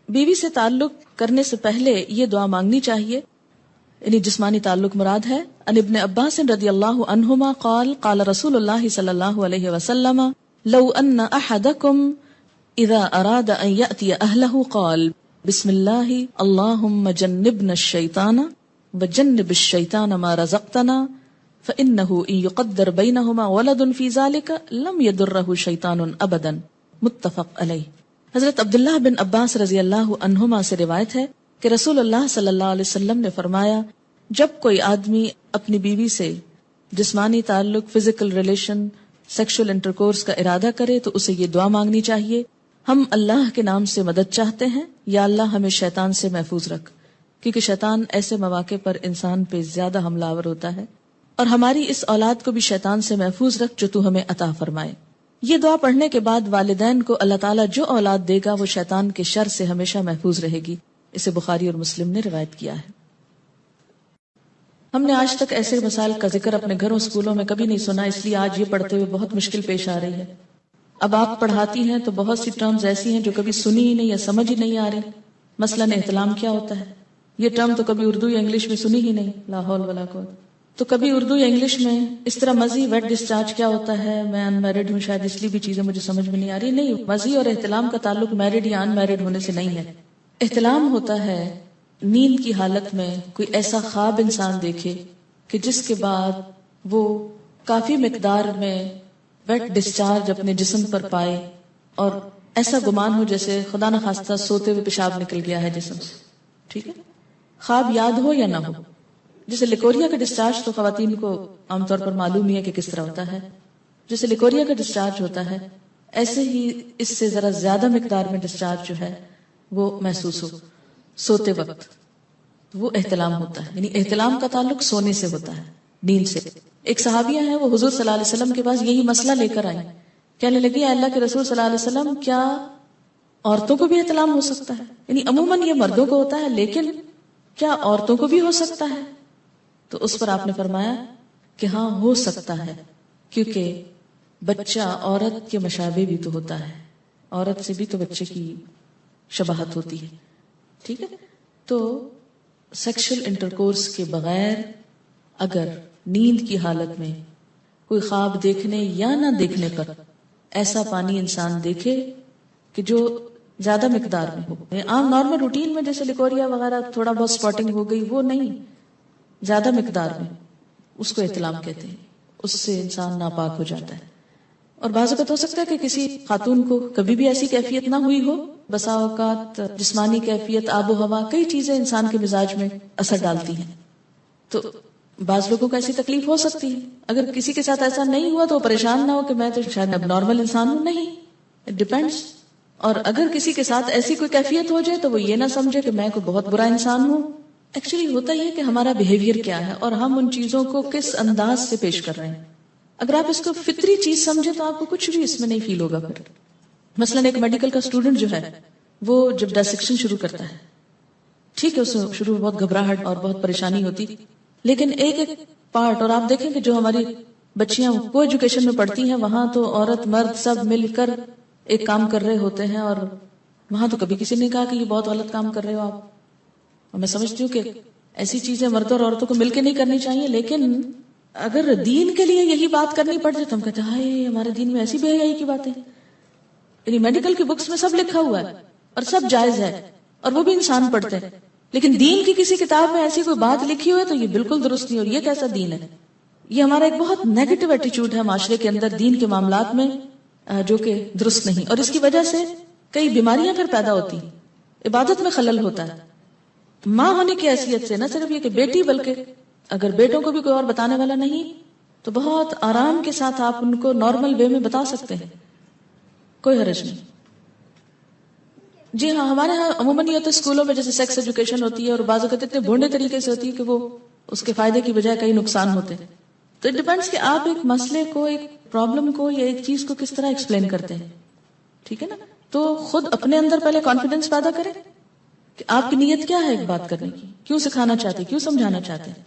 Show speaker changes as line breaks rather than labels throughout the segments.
بیوی سے تعلق کرنے سے پہلے یہ دعا مانگنی چاہیے، یعنی جسمانی تعلق مراد ہے۔ ان ابن عباس رضی اللہ عنہما قال قال رسول اللہ صلی اللہ علیہ وسلم لو ان احدکم اذا اراد ان یأتی اہلہ قال بسم اللہ اللہم جنبنا الشیطان وجنب الشیطان ما رزقتنا فإنه ان يقدر بینہما ولد فی ذلک لم یضرہ شیطان ابدا، متفق علیہ۔ حضرت عبداللہ بن عباس رضی اللہ عنہما سے روایت ہے کہ رسول اللہ صلی اللہ علیہ وسلم نے فرمایا، جب کوئی آدمی اپنی بیوی سے جسمانی تعلق، فزیکل ریلیشن، سیکشل انٹرکورس کا ارادہ کرے تو اسے یہ دعا مانگنی چاہیے، ہم اللہ کے نام سے مدد چاہتے ہیں، یا اللہ ہمیں شیطان سے محفوظ رکھ، کیونکہ شیطان ایسے مواقع پر انسان پہ زیادہ حملہ آور ہوتا ہے، اور ہماری اس اولاد کو بھی شیطان سے محفوظ رکھ جو تو ہمیں عطا فرمائے۔ یہ دعا پڑھنے کے بعد والدین کو اللہ تعالیٰ جو اولاد دے گا وہ شیطان کے شر سے ہمیشہ محفوظ رہے گی۔ اسے بخاری اور مسلم نے روایت کیا ہے۔ ہم نے آج تک ایسے مسائل کا ذکر اپنے گھروں اسکولوں میں کبھی نہیں سنا، اس لیے آج یہ پڑھتے ہوئے بہت مشکل پیش آ رہی ہے۔ اب آپ پڑھاتی ہیں تو بہت سی ٹرمز ایسی ہیں جو کبھی سنی ہی نہیں یا سمجھ ہی نہیں آ رہی۔ مثلاً احتلام کیا ہوتا ہے، یہ ٹرم تو کبھی اردو یا انگلش میں سنی ہی نہیں، لا حول ولا قوت۔ تو کبھی اردو یا انگلش میں اس طرح مزی ویٹ ڈسچارج کیا ہوتا ہے، میں ان میرڈ ہوں شاید اس لیے بھی چیزیں مجھے سمجھ میں نہیں آ رہی۔ نہیں، مزی اور احتلام کا تعلق میرڈ یا ان میرڈ ہونے سے نہیں ہے۔ احتلام ہوتا ہے نیند کی حالت میں کوئی ایسا خواب انسان دیکھے کہ جس کے بعد وہ کافی مقدار میں ویٹ ڈسچارج اپنے جسم پر پائے، اور ایسا گمان ہو جیسے خدا نخواستہ سوتے ہوئے پیشاب نکل گیا ہے جسم سے، ٹھیک ہے، خواب یاد ہو یا نہ ہو۔ جیسے لیکوریا کا ڈسچارج تو خواتین کو عام طور پر معلوم ہی ہے کہ کس طرح ہوتا ہے، جیسے لیکوریا کا ڈسچارج ہوتا ہے ایسے ہی اس سے ذرا زیادہ مقدار میں ڈسچارج جو ہے وہ محسوس ہو سوتے وقت، وہ احتلام ہوتا ہے۔ یعنی احتلام کا تعلق سونے سے ہوتا ہے، نیند سے۔ ایک صحابیہ ہیں، وہ حضور صلی اللہ علیہ وسلم کے پاس یہی مسئلہ لے کر آئی، کہنے لگی اللہ کے رسول صلی اللہ علیہ وسلم کیا عورتوں کو بھی احتلام ہو سکتا ہے؟ یعنی عموماً یہ مردوں کو ہوتا ہے لیکن کیا عورتوں کو بھی ہو سکتا ہے؟ تو اس پر آپ نے فرمایا کہ ہاں ہو سکتا ہے، کیونکہ بچہ عورت کے مشابہ بھی تو ہوتا ہے، عورت سے بھی تو بچے کی شباہت ہوتی ہے، ٹھیک ہے۔ تو سیکشل انٹرکورس کے بغیر اگر نیند کی حالت میں کوئی خواب دیکھنے یا نہ دیکھنے پر ایسا پانی انسان دیکھے کہ جو زیادہ مقدار میں ہو، عام نارمل روٹین میں جیسے لیکوریا وغیرہ تھوڑا بہت سپاٹنگ ہو گئی، وہ نہیں، زیادہ مقدار میں، اس کو احتلام کہتے ہیں، اس سے انسان ناپاک ہو جاتا ہے۔ اور بعض اوقات ہو سکتا ہے کہ کسی خاتون کو کبھی بھی ایسی کیفیت نہ ہوئی ہو، بسا اوقات جسمانی کیفیت، آب و ہوا، کئی چیزیں انسان کے مزاج میں اثر ڈالتی ہیں، تو بعض لوگوں کو ایسی تکلیف ہو سکتی ہے۔ اگر کسی کے ساتھ ایسا نہیں ہوا تو وہ پریشان نہ ہو کہ میں تو شاید اب نارمل انسان ہوں، نہیں، اٹ ڈیپینڈس۔ اور اگر کسی کے ساتھ ایسی کوئی کیفیت ہو جائے تو وہ یہ نہ سمجھے کہ میں کوئی بہت برا انسان ہوں۔ ایکچولی ہوتا یہ کہ ہمارا بیہیویئر کیا ہے اور ہم ان چیزوں کو کس انداز سے پیش کر رہے ہیں۔ اگر آپ اس کو فطری چیز سمجھے تو آپ کو کچھ بھی اس میں نہیں فیل ہوگا۔ پھر مثلاً ایک میڈیکل کا اسٹوڈنٹ جو ہے وہ جب ڈسیکشن شروع کرتا ہے، ٹھیک ہے، اس میں شروع میں بہت گھبراہٹ اور بہت پریشانی ہوتی، لیکن ایک ایک پارٹ، اور آپ دیکھیں کہ جو ہماری بچیاں کو ایجوکیشن میں پڑھتی ہیں وہاں تو عورت مرد سب مل کر ایک کام کر رہے ہوتے ہیں، اور وہاں تو کبھی کسی نے کہا کہ یہ بہت غلط کام کر رہے ہو آپ۔ اور میں سمجھتی ہوں کہ ایسی چیزیں مردوں اور عورتوں کو مل کے نہیں کرنی چاہیے، لیکن اگر دین کے لیے یہی بات کرنی پڑ جائے تو ہم کہتے ہیں ہائے ہمارے دین میں ایسی بے حیائی کی باتیں۔ یعنی میڈیکل کی بکس میں سب لکھا ہوا ہے اور سب جائز ہے اور وہ بھی انسان پڑھتے ہیں، لیکن دین کی کسی کتاب میں ایسی کوئی بات لکھی ہوئی ہے تو یہ بالکل درست نہیں، اور یہ کیسا دین ہے؟ یہ ہمارا ایک بہت نیگیٹو ایٹیچیوڈ ہے معاشرے کے اندر دین کے معاملات میں، جو کہ درست نہیں، اور اس کی وجہ سے کئی بیماریاں پھر پیدا ہوتی ہیں، عبادت میں خلل ہوتا ہے۔ ماں ہونے کی حیثیت سے نہ صرف یہ کہ بیٹی، بلکہ اگر بیٹوں کو بھی کوئی اور بتانے والا نہیں تو بہت آرام کے ساتھ آپ ان کو نارمل وے میں بتا سکتے ہیں، کوئی حرج نہیں۔ جی ہاں، ہمارے ہاں عموماً یہ ہوتا ہے اسکولوں میں جیسے سیکس ایجوکیشن ہوتی ہے اور بعض اوقات اتنے بھونڈے طریقے سے ہوتی ہے کہ وہ اس کے فائدے کی بجائے کئی نقصان ہوتے ہیں۔ تو اٹ ڈیپینڈس کہ آپ ایک مسئلے کو، ایک پرابلم کو یا ایک چیز کو کس طرح ایکسپلین کرتے ہیں، ٹھیک ہے نا۔ تو خود اپنے اندر پہلے کانفیڈنس پیدا کریں کہ آپ کی نیت کیا ہے ایک بات کرنے کی، کیوں سکھانا چاہتے، کیوں سمجھانا چاہتے ہیں۔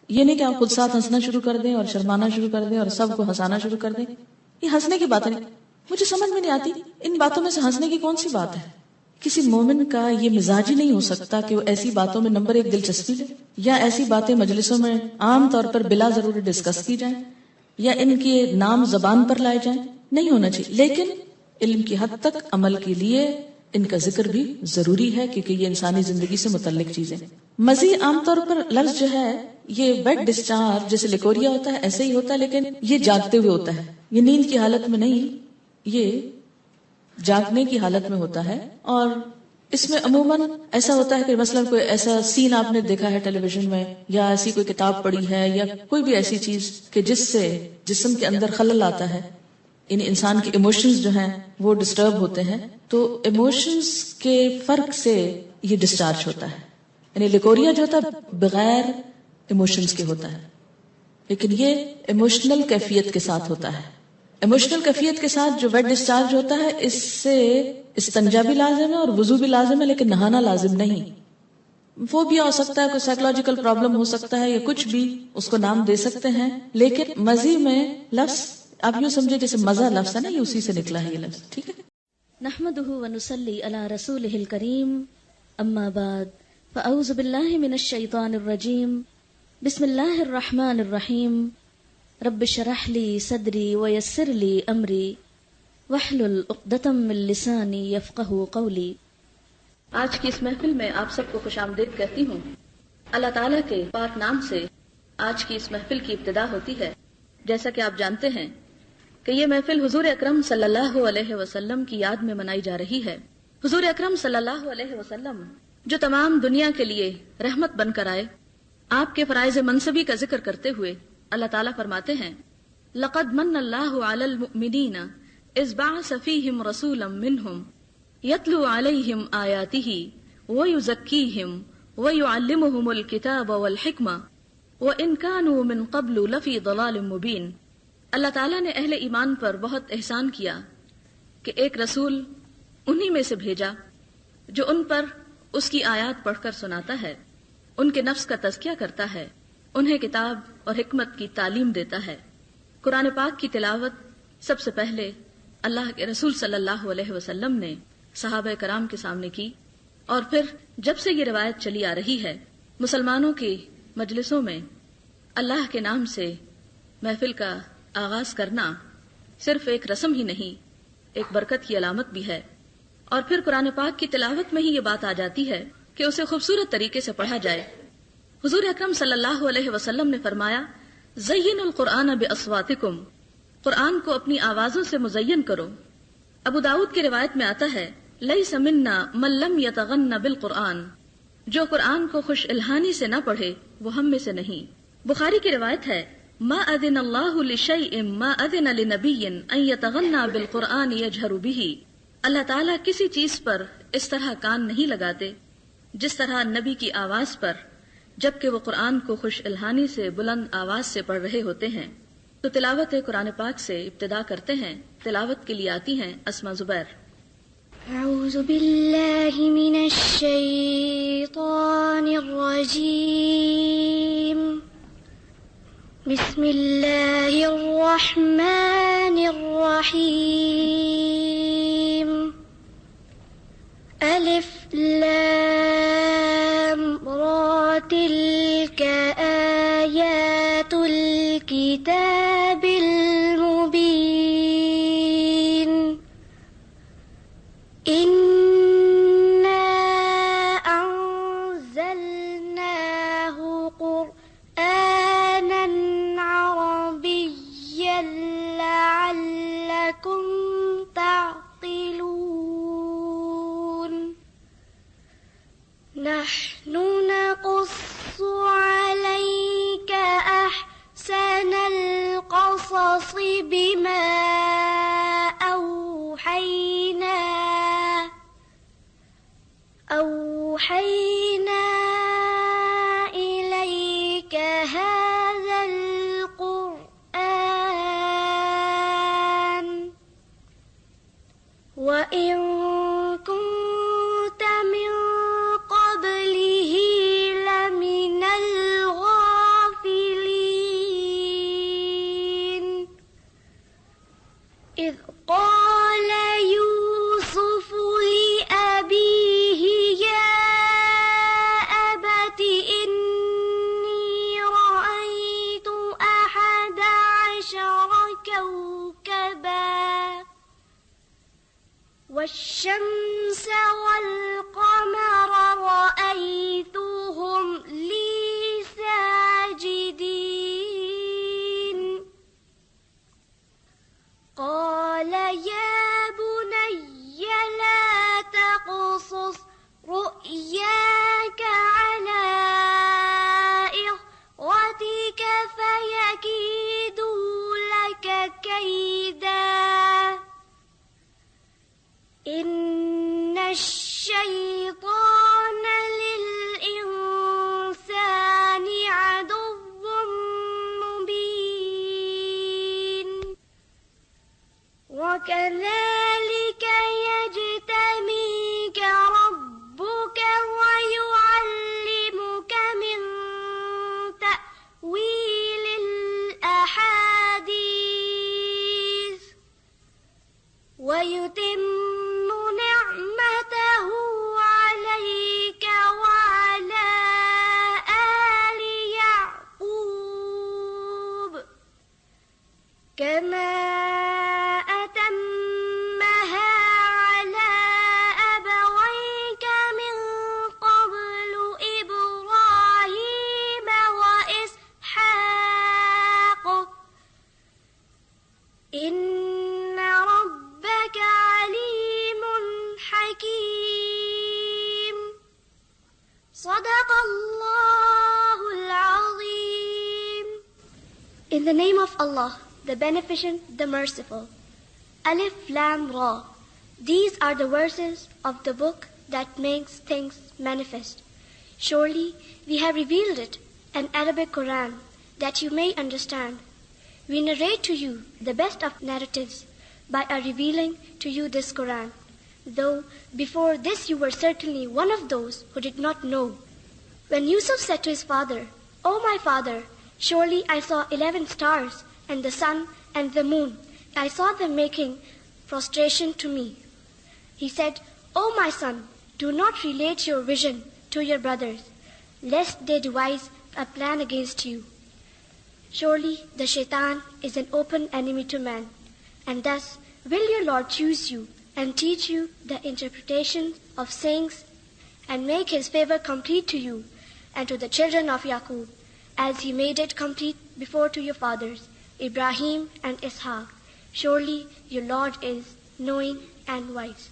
یہ نہیں کہ آپ خود ساتھ ہنسنا شروع کر دیں اور شرمانا شروع کر دیں اور سب کو ہنسانا شروع کر دیں۔ یہ ہنسنے کی باتیں نہیں، مجھے سمجھ میں نہیں آتی ان باتوں میں سے ہنسنے کی کون سی بات ہے۔ کسی مومن کا یہ مزاج ہی نہیں ہو سکتا کہ وہ ایسی باتوں میں نمبر ایک دلچسپی لے، یا ایسی باتیں مجلسوں میں عام طور پر بلا ضروری ڈسکس کی جائیں، یا ان کے نام زبان پر لائے جائیں، نہیں ہونا چاہیے. لیکن علم کی حد تک عمل کے لیے ان کا ذکر بھی ضروری ہے، کیونکہ یہ انسانی زندگی سے متعلق چیزیں. مزید عام طور پر لفظ جو ہے یہ ویٹ ڈسچارج جیسے لیکوریا ہوتا ہے ایسے ہی ہوتا ہے، لیکن یہ جاگتے ہوئے ہوتا ہے، یہ نیند کی حالت میں نہیں، یہ جاگنے کی حالت میں ہوتا ہے. اور اس میں عموماً ایسا ہوتا ہے کہ مثلا کوئی ایسا سین آپ نے دیکھا ہے ٹیلی ویژن میں، یا ایسی کوئی کتاب پڑھی ہے، یا کوئی بھی ایسی چیز کہ جس سے جسم کے اندر خلل آتا ہے، یعنی انسان کے ایموشنز جو ہیں وہ ڈسٹرب ہوتے ہیں، تو ایموشنز کے فرق سے یہ ڈسچارج ہوتا ہے. یعنی لیکوریا جو ہوتا ہے بغیر ایموشنز کے ہوتا ہے، لیکن یہ ایموشنل کیفیت کے ساتھ ہوتا ہے. ایموشنل کیفیت کے ساتھ جو ویٹ ڈسچارج ہوتا ہے اس سے استنجا بھی لازم ہے اور وضو بھی لازم ہے، لیکن نہانا لازم نہیں. وہ بھی ہو سکتا ہے، کوئی سائیکولوجیکل پرابلم ہو سکتا ہے، یا کچھ بھی اس کو نام دے سکتے ہیں. لیکن مزی میں لفظ آپ یوں سمجھے جیسے مزہ لفظ ہے نا، یہ اسی سے نکلا ہے یہ لفظ. ٹھیک ہے.
نحمده ونصلي على رسوله الكريم اما بعد فاعوذ بالله من الشيطان الرجيم بسم الله الرحمن الرحيم رب اشرح لي صدري ويسر لي امري واحلل عقدة من لساني يفقهوا قولي. آج کی اس محفل میں آپ سب کو خوش آمدید کہتی ہوں. اللہ تعالیٰ کے پاک نام سے آج کی اس محفل کی ابتدا ہوتی ہے. جیسا کہ آپ جانتے ہیں کہ یہ محفل حضور اکرم صلی اللہ علیہ وسلم کی یاد میں منائی جا رہی ہے. حضور اکرم صلی اللہ علیہ وسلم جو تمام دنیا کے لیے رحمت بن کر آئے، آپ کے فرائض منصبی کا ذکر کرتے ہوئے اللہ تعالیٰ فرماتے ہیں لقد من اللہ علی المؤمنین اذ بعث فیہم رسولا منہم یتلو علیہم آیاتہ ویزکیہم ویعلمہم الکتاب والحکمہ وان کانوا من قبل لفی ضلال مبین. اللہ تعالیٰ نے اہل ایمان پر بہت احسان کیا کہ ایک رسول انہی میں سے بھیجا جو ان پر اس کی آیات پڑھ کر سناتا ہے، ان کے نفس کا تزکیہ کرتا ہے، انہیں کتاب اور حکمت کی تعلیم دیتا ہے. قرآن پاک کی تلاوت سب سے پہلے اللہ کے رسول صلی اللہ علیہ وسلم نے صحابہ کرام کے سامنے کی، اور پھر جب سے یہ روایت چلی آ رہی ہے مسلمانوں کی مجلسوں میں اللہ کے نام سے محفل کا آغاز کرنا صرف ایک رسم ہی نہیں، ایک برکت کی علامت بھی ہے. اور پھر قرآن پاک کی تلاوت میں ہی یہ بات آ جاتی ہے کہ اسے خوبصورت طریقے سے پڑھا جائے. حضور اکرم صلی اللہ علیہ وسلم نے فرمایا زینوا القرآن باصواتکم، قرآن کو اپنی آوازوں سے مزین کرو. ابو داؤد کی روایت میں آتا ہے لیس منا من لم یتغن بالقرآن، جو قرآن کو خوش الحانی سے نہ پڑھے وہ ہم میں سے نہیں. بخاری کی روایت ہے ما اذن اللہ لشیء ما اذن لنبی ان یتغنى بالقرآن یجہر بہ. اللہ تعالیٰ کسی چیز پر اس طرح کان نہیں لگاتے جس طرح نبی کی آواز پر، جبکہ وہ قرآن کو خوش الحانی سے بلند آواز سے پڑھ رہے ہوتے ہیں. تو تلاوت قرآن پاک سے ابتدا کرتے ہیں. تلاوت کے لیے آتی ہیں اسما زبیر.
اعوذ باللہ من الشیطان الرجیم بسم اللہ الرحمن الرحیم الف لام را تلک آیات الکتاب المبین نحن نقص عليك أحسن القصص بما أوحينا إليك هذا القرآن وإن كنت من قبله لمن الغافلين إذ قال يوسف لأبيه والقمر رأيتهم لي ساجدين قال يا بني لا تقصص رؤياك على إخوتك فيكيدوا لك كيدا إن الشيطان للإنسان عدو مبين وكذلك يجتبيك ربك ويعلمك من تأويل الأحاديث ويتم نعمته عليك وعلى آل يعقوب كما أتمها على أبويك من قبل إبراهيم وإسحاق إن ربك عليم حكيم صدق الله العظيم. In the name of Allah, the Beneficent, the Merciful. Alif Lam Ra. These are the verses of the book that makes things manifest. Surely we have revealed it, an Arabic Quran, that you may understand. We narrate to you the best of narratives by our revealing to you this Quran, though before this you were certainly one of those who did not know. When Yusuf said to his father, "O my father, surely I saw 11 stars and the sun and the moon. I saw them making prostration to me." He said, "O my son, do not relate your vision to your brothers, lest they devise a plan against you. Surely the shaitan is an open enemy to man, and thus will your Lord choose you and teach you the interpretation of sayings and make his favor complete to you and to the children of Yaqub, as he made it complete before to your fathers, Ibrahim and Ishaq. Surely your Lord is knowing and wise."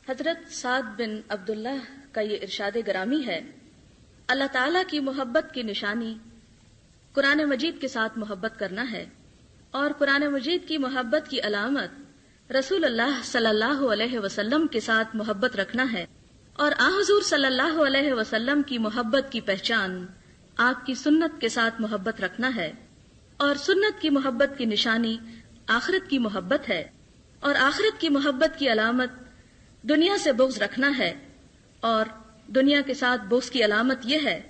حضرت سعد بن عبداللہ کا یہ ارشاد گرامی ہے، اللہ تعالیٰ کی محبت کی نشانی قرآن مجید کے ساتھ محبت کرنا ہے، اور قرآن مجید کی محبت کی علامت رسول اللہ صلی اللہ علیہ وسلم کے ساتھ محبت رکھنا ہے، اور آن حضور صلی اللہ علیہ وسلم کی محبت کی پہچان آپ کی سنت کے ساتھ محبت رکھنا ہے، اور سنت کی محبت کی نشانی آخرت کی محبت ہے، اور آخرت کی محبت کی علامت دنیا سے بغض رکھنا ہے، اور دنیا کے ساتھ بغض کی علامت یہ ہے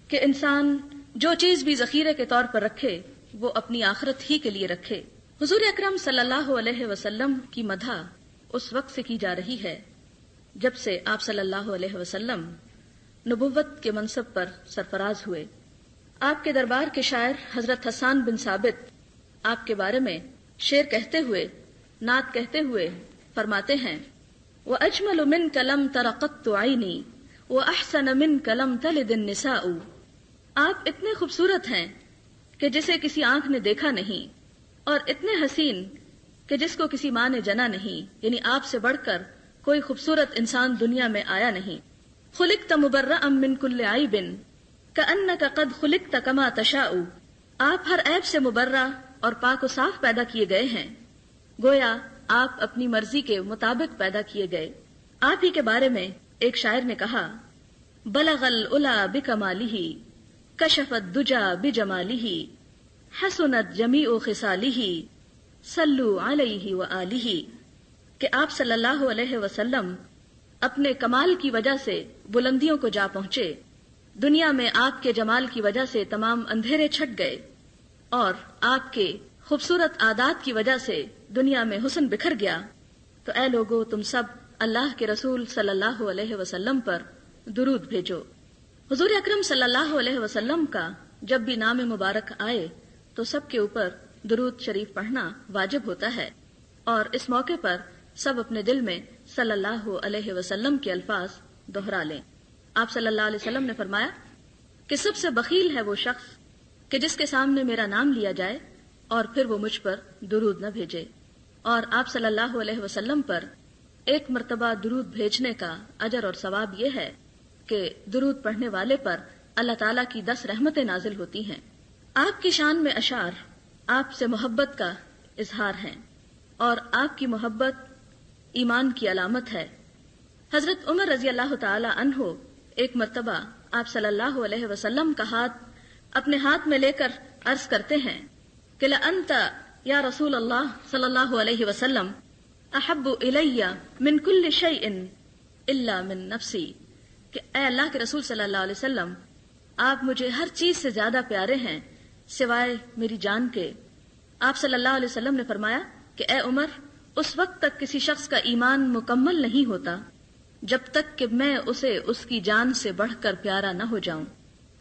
کہ انسان جو چیز بھی ذخیرے کے طور پر رکھے وہ اپنی آخرت ہی کے لیے رکھے۔ حضور اکرم صلی اللہ علیہ وسلم کی مدح اس وقت سے کی جا رہی ہے جب سے آپ صلی اللہ علیہ وسلم نبوت کے منصب پر سرفراز ہوئے۔ آپ کے دربار کے شاعر حضرت حسان بن ثابت آپ کے بارے میں شعر کہتے ہوئے، نعت کہتے ہوئے فرماتے ہیں، وَأَجْمَلُ مِنْكَ لَمْ تَرَ قَطُّ عَيْنِي وَأَحْسَنَ مِنْكَ لَمْ تَلِدِ النِّسَاءُ۔ آپ اتنے خوبصورت ہیں کہ جسے کسی آنکھ نے دیکھا نہیں، اور اتنے حسین کہ جس کو کسی ماں نے جنا نہیں، یعنی آپ سے بڑھ کر کوئی خوبصورت انسان دنیا میں آیا نہیں۔ خلقت مبرأ من کل عیب کأنک قد خلقت کما تشاء۔ آپ ہر عیب سے مبرہ اور پاک و صاف پیدا کیے گئے ہیں، گویا آپ اپنی مرضی کے مطابق پیدا کیے گئے۔ آپ ہی کے بارے میں ایک شاعر نے کہا، بلغ العلا بکمالہ کشف الدجا بجمالہ حسنت جمیع خصالہ صلوا علیہ وآلہ، کہ آپ صلی اللہ علیہ وسلم اپنے کمال کی وجہ سے بلندیوں کو جا پہنچے، دنیا میں آپ کے جمال کی وجہ سے تمام اندھیرے چھٹ گئے، اور آپ کے خوبصورت عادات کی وجہ سے دنیا میں حسن بکھر گیا۔ تو اے لوگو، تم سب اللہ کے رسول صلی اللہ علیہ وسلم پر درود بھیجو۔ حضور اکرم صلی اللہ علیہ وسلم کا جب بھی نام مبارک آئے تو سب کے اوپر درود شریف پڑھنا واجب ہوتا ہے، اور اس موقع پر سب اپنے دل میں صلی اللہ علیہ وسلم کے الفاظ دہرا لیں۔ آپ صلی اللہ علیہ وسلم نے فرمایا کہ سب سے بخیل ہے وہ شخص کہ جس کے سامنے میرا نام لیا جائے اور پھر وہ مجھ پر درود نہ بھیجے، اور آپ صلی اللہ علیہ وسلم پر ایک مرتبہ درود بھیجنے کا اجر اور ثواب یہ ہے کہ درود پڑھنے والے پر اللہ تعالیٰ کی 10 رحمتیں نازل ہوتی ہیں۔ آپ کی شان میں اشعار آپ سے محبت کا اظہار ہیں، اور آپ کی محبت ایمان کی علامت ہے۔ حضرت عمر رضی اللہ تعالی عنہ ایک مرتبہ آپ صلی اللہ علیہ وسلم کا ہاتھ اپنے ہاتھ میں لے کر عرض کرتے ہیں کہ لأنت یا رسول اللہ صلی اللہ علیہ وسلم احب الی من کل شیء الا من نفسی، کہ اے اللہ کے رسول صلی اللہ علیہ وسلم آپ مجھے ہر چیز سے زیادہ پیارے ہیں سوائے میری جان کے۔ آپ صلی اللہ علیہ وسلم نے فرمایا کہ اے عمر، اس وقت تک کسی شخص کا ایمان مکمل نہیں ہوتا جب تک کہ میں اسے اس کی جان سے بڑھ کر پیارا نہ ہو جاؤں۔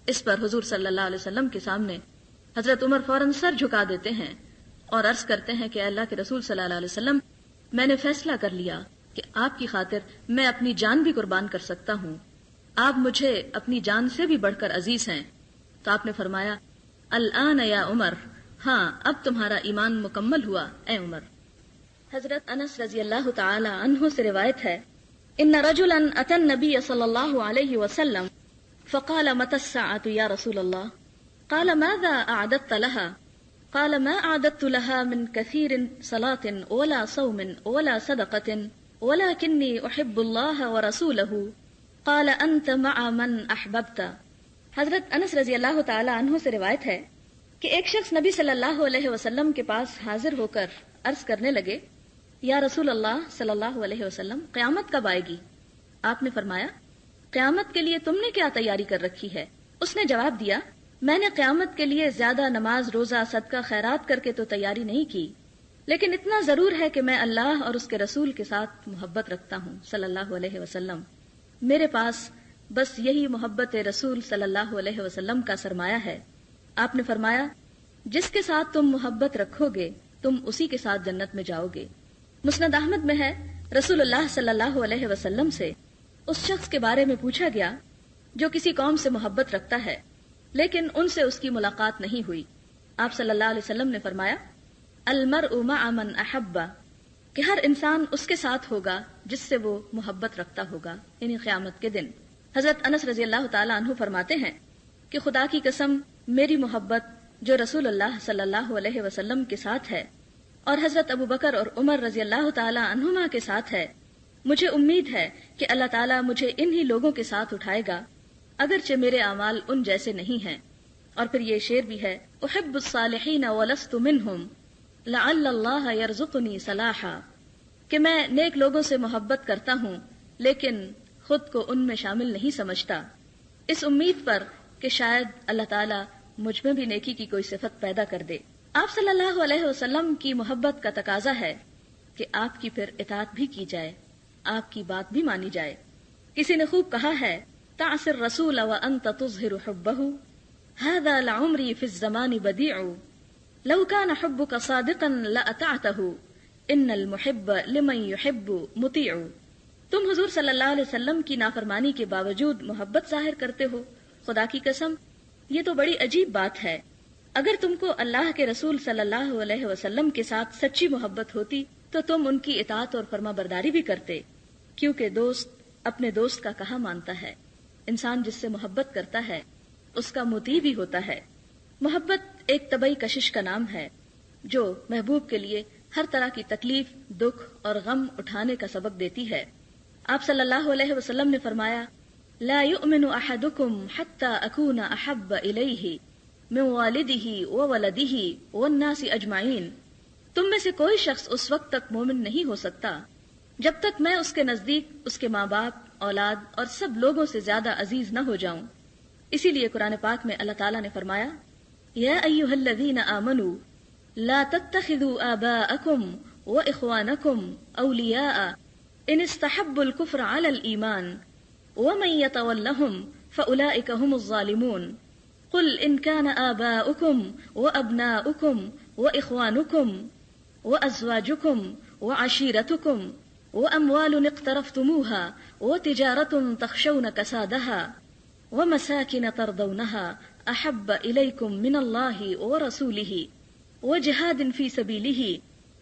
اس پر حضور صلی اللہ علیہ وسلم کے سامنے حضرت عمر فوراً سر جھکا دیتے ہیں اور عرض کرتے ہیں کہ اے اللہ کے رسول صلی اللہ علیہ وسلم، میں نے فیصلہ کر لیا کہ آپ کی خاطر میں اپنی جان بھی قربان کر سکتا ہوں، آپ مجھے اپنی جان سے بھی بڑھ کر عزیز ہیں۔ تو آپ نے فرمایا الآن یا عمر، ہاں اب تمہارا ایمان مکمل ہوا اے عمر۔ حضرت انس رضی اللہ تعالی عنہ سے روایت ہے ان رجلا اتى النبي صلى الله عليه وسلم فقال متى الساعة يا رسول الله؟ قال ماذا أعددت لها؟ قال ما أعددت لها من كثير صلاة ولا صوم ولا صدقة ولكني أحب الله ورسوله قال أنت مع من أحببت۔ حضرت انس رضی اللہ تعالی عنہ سے روایت ہے کہ ایک شخص نبی صلی اللہ علیہ وسلم کے پاس حاضر ہو کر عرض کرنے لگے یا رسول اللہ صلی اللہ علیہ وسلم، قیامت کب آئے گی؟ آپ نے فرمایا قیامت کے لیے تم نے کیا تیاری کر رکھی ہے؟ اس نے جواب دیا میں نے قیامت کے لیے زیادہ نماز روزہ صدقہ خیرات کر کے تو تیاری نہیں کی، لیکن اتنا ضرور ہے کہ میں اللہ اور اس کے رسول کے ساتھ محبت رکھتا ہوں صلی اللہ علیہ وسلم۔ میرے پاس بس یہی محبت رسول صلی اللہ علیہ وسلم کا سرمایہ ہے۔ آپ نے فرمایا جس کے ساتھ تم محبت رکھو گے تم اسی کے ساتھ جنت میں جاؤ گے۔ مسند احمد میں ہے رسول اللہ صلی اللہ علیہ وسلم سے اس شخص کے بارے میں پوچھا گیا جو کسی قوم سے محبت رکھتا ہے لیکن ان سے اس کی ملاقات نہیں ہوئی۔ آپ صلی اللہ علیہ وسلم نے فرمایا المرء مع من احب، کہ ہر انسان اس کے ساتھ ہوگا جس سے وہ محبت رکھتا ہوگا، یعنی قیامت کے دن۔ حضرت انس رضی اللہ تعالی عنہ فرماتے ہیں کہ خدا کی قسم میری محبت جو رسول اللہ صلی اللہ علیہ وسلم کے ساتھ ہے اور حضرت ابو بکر اور عمر رضی اللہ تعالی عنہما کے ساتھ ہے، مجھے امید ہے کہ اللہ تعالیٰ مجھے انہی لوگوں کے ساتھ اٹھائے گا اگرچہ میرے اعمال ان جیسے نہیں ہیں۔ اور پھر یہ شعر بھی ہے احب الصالحین ولست منہم لعل اللہ یرزقنی صلاحا، کہ میں نیک لوگوں سے محبت کرتا ہوں لیکن خود کو ان میں شامل نہیں سمجھتا، اس امید پر کہ شاید اللہ تعالیٰ مجھ میں بھی نیکی کی کوئی صفت پیدا کر دے۔ آپ صلی اللہ علیہ وسلم کی محبت کا تقاضا ہے کہ آپ کی پھر اطاعت بھی کی جائے، آپ کی بات بھی مانی جائے۔ کسی نے خوب کہا ہے تعص الرسول وانت تظہر حبہ هذا لعمری فی الزمان بدیع لو كان حبک صادقا لأطعتہ ان المحب لمن يحب مطیع۔ تم حضور صلی اللہ علیہ وسلم کی نافرمانی کے باوجود محبت ظاہر کرتے ہو، خدا کی قسم یہ تو بڑی عجیب بات ہے۔ اگر تم کو اللہ کے رسول صلی اللہ علیہ وسلم کے ساتھ سچی محبت ہوتی تو تم ان کی اطاعت اور فرما برداری بھی کرتے، کیونکہ دوست اپنے دوست کا کہا مانتا ہے۔ انسان جس سے محبت کرتا ہے اس کا مطیع بھی ہوتا ہے۔ محبت ایک طبعی کشش کا نام ہے جو محبوب کے لیے ہر طرح کی تکلیف، دکھ اور غم اٹھانے کا سبب دیتی ہے۔ آپ صلی اللہ علیہ وسلم نے فرمایا لا يؤمن احدكم حتى اكون احب اليه من والده وولده والناس اجمعین۔ تم میں سے کوئی شخص اس وقت تک مومن نہیں ہو سکتا جب تک میں اس کے نزدیک اس کے ماں باپ، اولاد اور سب لوگوں سے زیادہ عزیز نہ ہو جاؤں۔ اسی لیے قرآن پاک میں اللہ تعالیٰ نے فرمایا یا ایھا الذین آمنوا لا تتخذوا آباءکم واخوانکم اولیاء ان استحبوا الکفر علی الایمان ومن يتولهم فأولئك هم الظالمون قل إن كان آباؤكم وأبناؤكم وإخوانكم وأزواجكم وعشيرتكم
وأموال اقترفتموها وتجارة تخشون كسادها ومساكن ترضونها أحب إليكم من الله ورسوله وجهاد في سبيله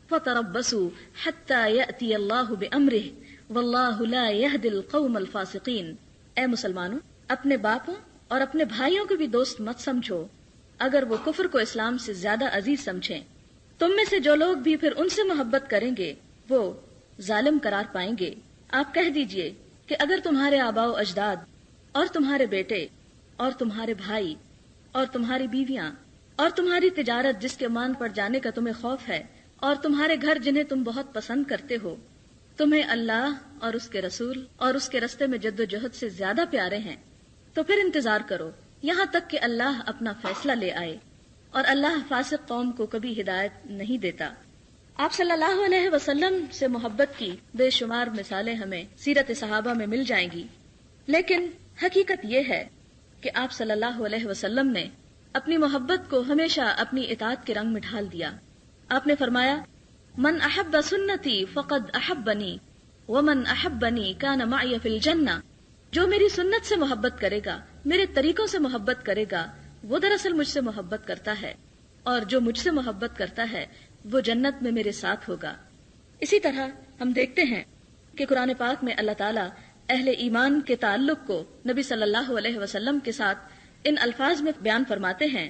فتربصوا حتى يأتي الله بأمره والله لا يهدي القوم الفاسقين۔ اے مسلمانوں، اپنے باپوں اور اپنے بھائیوں کو بھی دوست مت سمجھو اگر وہ کفر کو اسلام سے زیادہ عزیز سمجھیں۔ تم میں سے جو لوگ بھی پھر ان سے محبت کریں گے وہ ظالم قرار پائیں گے۔ آپ کہہ دیجئے کہ اگر تمہارے آباء و اجداد اور تمہارے بیٹے اور تمہارے بھائی اور تمہاری بیویاں اور تمہاری تجارت جس کے مان پڑ جانے کا تمہیں خوف ہے اور تمہارے گھر جنہیں تم بہت پسند کرتے ہو تمہیں اللہ اور اس کے رسول اور اس کے رستے میں جد و جہد سے زیادہ پیارے ہیں تو پھر انتظار کرو یہاں تک کہ اللہ اپنا فیصلہ لے آئے، اور اللہ فاسق قوم کو کبھی ہدایت نہیں دیتا۔ آپ صلی اللہ علیہ وسلم سے محبت کی بے شمار مثالیں ہمیں سیرت صحابہ میں مل جائیں گی، لیکن حقیقت یہ ہے کہ آپ صلی اللہ علیہ وسلم نے اپنی محبت کو ہمیشہ اپنی اطاعت کے رنگ میں ڈھال دیا۔ آپ نے فرمایا، من احب سنتی فقد احبنی ومن احبنی کان معی فی الجنہ، جو میری سنت سے محبت کرے گا، میرے طریقوں سے محبت کرے گا، وہ دراصل مجھ سے محبت کرتا ہے، اور جو مجھ سے محبت کرتا ہے وہ جنت میں میرے ساتھ ہوگا۔ اسی طرح ہم دیکھتے ہیں کہ قرآن پاک میں اللہ تعالیٰ اہل ایمان کے تعلق کو نبی صلی اللہ علیہ وسلم کے ساتھ ان الفاظ میں بیان فرماتے ہیں،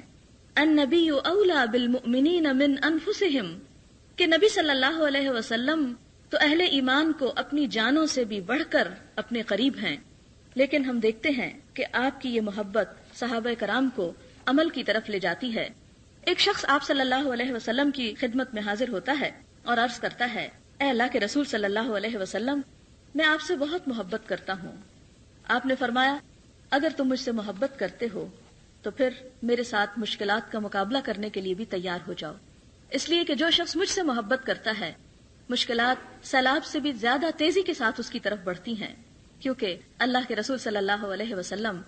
النبی اولی بالمؤمنین من انفسہم، کہ نبی صلی اللہ علیہ وسلم تو اہل ایمان کو اپنی جانوں سے بھی بڑھ کر اپنے قریب ہیں۔ لیکن ہم دیکھتے ہیں کہ آپ کی یہ محبت صحابہ کرام کو عمل کی طرف لے جاتی ہے۔ ایک شخص آپ صلی اللہ علیہ وسلم کی خدمت میں حاضر ہوتا ہے اور عرض کرتا ہے، اے اللہ کے رسول صلی اللہ علیہ وسلم، میں آپ سے بہت محبت کرتا ہوں۔ آپ نے فرمایا، اگر تم مجھ سے محبت کرتے ہو تو پھر میرے ساتھ مشکلات کا مقابلہ کرنے کے لیے بھی تیار ہو جاؤ، اس لیے کہ جو شخص مجھ سے محبت کرتا ہے مشکلات سیلاب سے بھی زیادہ تیزی کے ساتھ اس کی طرف بڑھتی ہیں، کیونکہ اللہ کے رسول صلی اللہ علیہ وسلم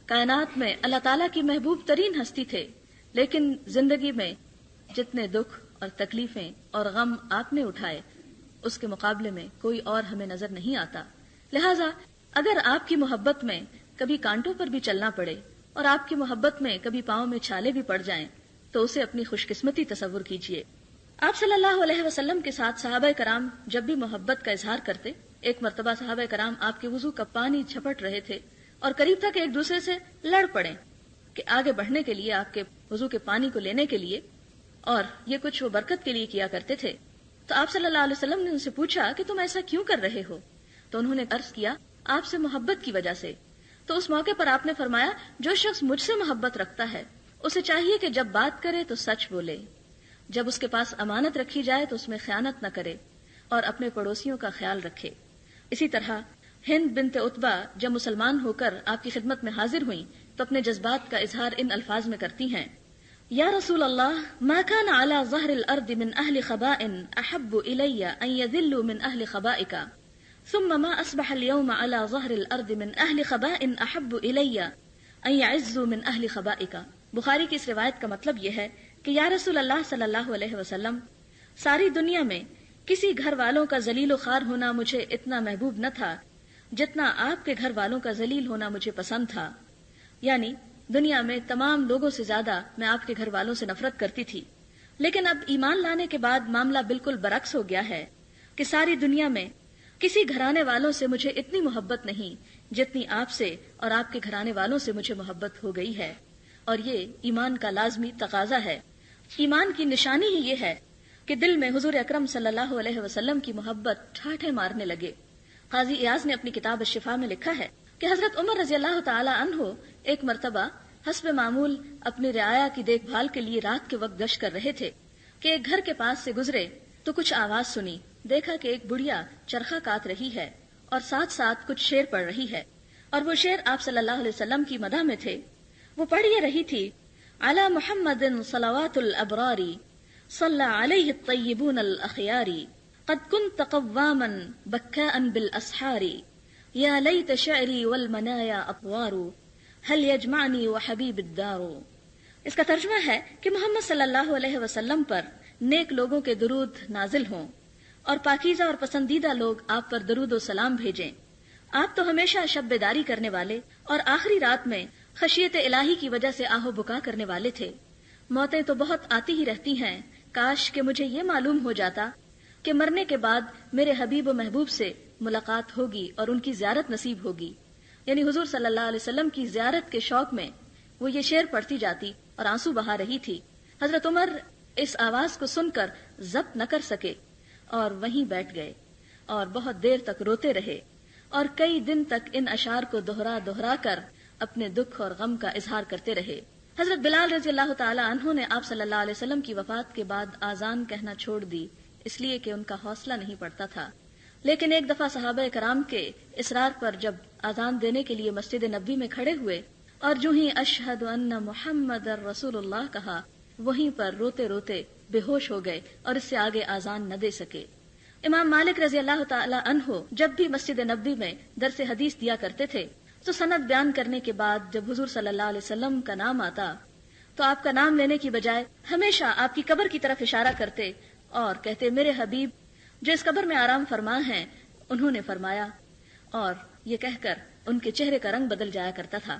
کائنات میں اللہ تعالیٰ کی محبوب ترین ہستی تھے، لیکن زندگی میں جتنے دکھ اور تکلیفیں اور غم آپ نے اٹھائے اس کے مقابلے میں کوئی اور ہمیں نظر نہیں آتا۔ لہٰذا اگر آپ کی محبت میں کبھی کانٹوں پر بھی چلنا پڑے اور آپ کی محبت میں کبھی پاؤں میں چھالے بھی پڑ جائیں تو اسے اپنی خوش قسمتی تصور کیجیے۔ آپ صلی اللہ علیہ وسلم کے ساتھ صحابہ کرام جب بھی محبت کا اظہار کرتے، ایک مرتبہ صحابہ کرام آپ کے وضو کا پانی جھپٹ رہے تھے اور قریب تھا کہ ایک دوسرے سے لڑ پڑیں کہ آگے بڑھنے کے لیے آپ کے وضو کے پانی کو لینے کے لیے، اور یہ کچھ وہ برکت کے لیے کیا کرتے تھے۔ تو آپ صلی اللہ علیہ وسلم نے ان سے پوچھا کہ تم ایسا کیوں کر رہے ہو؟ تو انہوں نے عرض کیا، آپ سے محبت کی وجہ سے۔ تو اس موقع پر آپ نے فرمایا، جو شخص مجھ سے محبت رکھتا ہے اسے چاہیے کہ جب بات کرے تو سچ بولے، جب اس کے پاس امانت رکھی جائے تو اس میں خیانت نہ کرے اور اپنے پڑوسیوں کا خیال رکھے۔ اسی طرح ہند بنت عتبہ جب مسلمان ہو کر آپ کی خدمت میں حاضر ہوئیں تو اپنے جذبات کا اظہار ان الفاظ میں کرتی ہیں، یا رسول اللہ، ما كان على ظهر الارض من اهل خباء احب الي ان يذلوا من اهل خبائك ثم ما اصبح اليوم على ظهر الارض من اهل خباء احب الي ان يعزوا من اهل خبائك۔ بخاری کی اس روایت کا مطلب یہ ہے کہ یا رسول اللہ صلی اللہ علیہ وسلم، ساری دنیا میں کسی گھر والوں کا ذلیل و خوار ہونا مجھے اتنا محبوب نہ تھا جتنا آپ کے گھر والوں کا ذلیل ہونا مجھے پسند تھا۔ یعنی دنیا میں تمام لوگوں سے زیادہ میں آپ کے گھر والوں سے نفرت کرتی تھی، لیکن اب ایمان لانے کے بعد معاملہ بالکل برعکس ہو گیا ہے کہ ساری دنیا میں کسی گھرانے والوں سے مجھے اتنی محبت نہیں جتنی آپ سے اور آپ کے گھرانے والوں سے مجھے محبت ہو گئی ہے، اور یہ ایمان کا لازمی تقاضا ہے۔ ایمان کی نشانی ہی یہ ہے کہ دل میں حضور اکرم صلی اللہ علیہ وسلم کی محبت ٹھاٹھے مارنے لگے۔ قاضی ایاز نے اپنی کتاب الشفا میں لکھا ہے کہ حضرت عمر رضی اللہ تعالی عنہ ایک مرتبہ حسب معمول اپنی رعایا کی دیکھ بھال کے لیے رات کے وقت گشت کر رہے تھے کہ ایک گھر کے پاس سے گزرے تو کچھ آواز سنی، دیکھا کہ ایک بڑھیا چرخہ کاٹ رہی ہے اور ساتھ ساتھ کچھ شعر پڑھ رہی ہے، اور وہ شعر آپ صلی اللہ علیہ وسلم کی مدح میں تھے۔ وہ پڑھ یہ رہی تھی، علی محمد صلوات الابرار صلی علیہ الطیبون الاخیار قد كنت قواما بكاء بالاسحار یا لیت شعری والمنایا اطوار هل يجمعني وحبیب الدار۔ اس کا ترجمہ ہے کہ محمد صلی اللہ علیہ وسلم پر نیک لوگوں کے درود نازل ہوں، اور پاکیزہ اور پسندیدہ لوگ آپ پر درود و سلام بھیجیں۔ آپ تو ہمیشہ شب بیداری کرنے والے اور آخری رات میں خشیت الہی کی وجہ سے آہ و بکا کرنے والے تھے۔ موتیں تو بہت آتی ہی رہتی ہیں، کاش کہ مجھے یہ معلوم ہو جاتا کہ مرنے کے بعد میرے حبیب و محبوب سے ملاقات ہوگی اور ان کی زیارت نصیب ہوگی۔ یعنی حضور صلی اللہ علیہ وسلم کی زیارت کے شوق میں وہ یہ شعر پڑھتی جاتی اور آنسو بہا رہی تھی۔ حضرت عمر اس آواز کو سن کر ضبط نہ کر سکے اور وہیں بیٹھ گئے اور بہت دیر تک روتے رہے اور کئی دن تک ان اشعار کو دوہرا دوہرا کر اپنے دکھ اور غم کا اظہار کرتے رہے۔ حضرت بلال رضی اللہ تعالی عنہ نے آپ صلی اللہ علیہ وسلم کی وفات کے بعد آذان کہنا چھوڑ دی، اس لیے کہ ان کا حوصلہ نہیں پڑتا تھا۔ لیکن ایک دفعہ صحابہ کرام کے اصرار پر جب آذان دینے کے لیے مسجد نبوی میں کھڑے ہوئے اور جو ہی اشہد ان محمد رسول اللہ کہا، وہیں پر روتے روتے بے ہوش ہو گئے اور اس سے آگے آذان نہ دے سکے۔ امام مالک رضی اللہ تعالی عنہ جب بھی مسجد نبوی میں درس حدیث دیا کرتے تھے تو سند بیان کرنے کے بعد جب حضور صلی اللہ علیہ وسلم کا نام آتا تو آپ کا نام لینے کی بجائے ہمیشہ آپ کی قبر کی طرف اشارہ کرتے اور کہتے، میرے حبیب جو اس قبر میں آرام فرما ہیں انہوں نے فرمایا، اور یہ کہہ کر ان کے چہرے کا رنگ بدل جایا کرتا تھا۔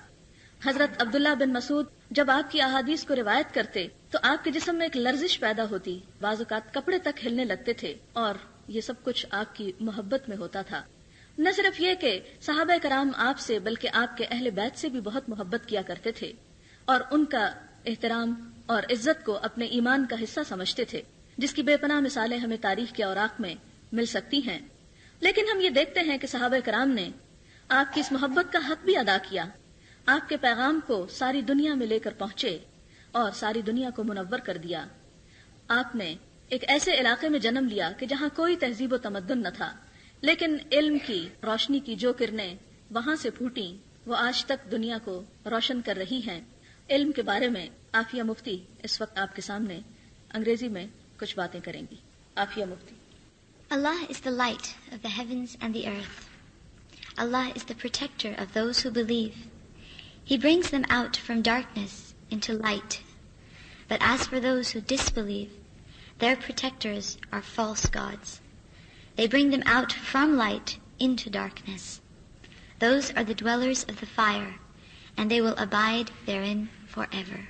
حضرت عبداللہ بن مسعود جب آپ کی احادیث کو روایت کرتے تو آپ کے جسم میں ایک لرزش پیدا ہوتی، بعض اوقات کپڑے تک ہلنے لگتے تھے، اور یہ سب کچھ آپ کی محبت میں ہوتا تھا۔ نہ صرف یہ کہ صحابہ کرام آپ سے بلکہ آپ کے اہل بیت سے بھی بہت محبت کیا کرتے تھے اور ان کا احترام اور عزت کو اپنے ایمان کا حصہ سمجھتے تھے، جس کی بے پناہ مثالیں ہمیں تاریخ کے اوراق میں مل سکتی ہیں۔ لیکن ہم یہ دیکھتے ہیں کہ صحابہ کرام نے آپ کی اس محبت کا حق بھی ادا کیا، آپ کے پیغام کو ساری دنیا میں لے کر پہنچے اور ساری دنیا کو منور کر دیا۔ آپ نے ایک ایسے علاقے میں جنم لیا کہ جہاں کوئی تہذیب و تمدن نہ تھا، لیکن علم کی روشنی کی جو کرنیں وہاں سے پھوٹیں وہ آج تک دنیا کو روشن کر رہی ہیں۔ علم کے بارے میں عافیہ مفتی اس وقت آپ کے سامنے انگریزی میں کچھ باتیں کریں گی۔ عافیہ مفتی۔
Allah is the light of the heavens and the earth. Allah is the protector of those who believe. He brings them out from darkness into light. But as for those who disbelieve, their protectors are false gods. They bring them out from light into darkness. Those are the dwellers of the fire, and they will abide therein forever.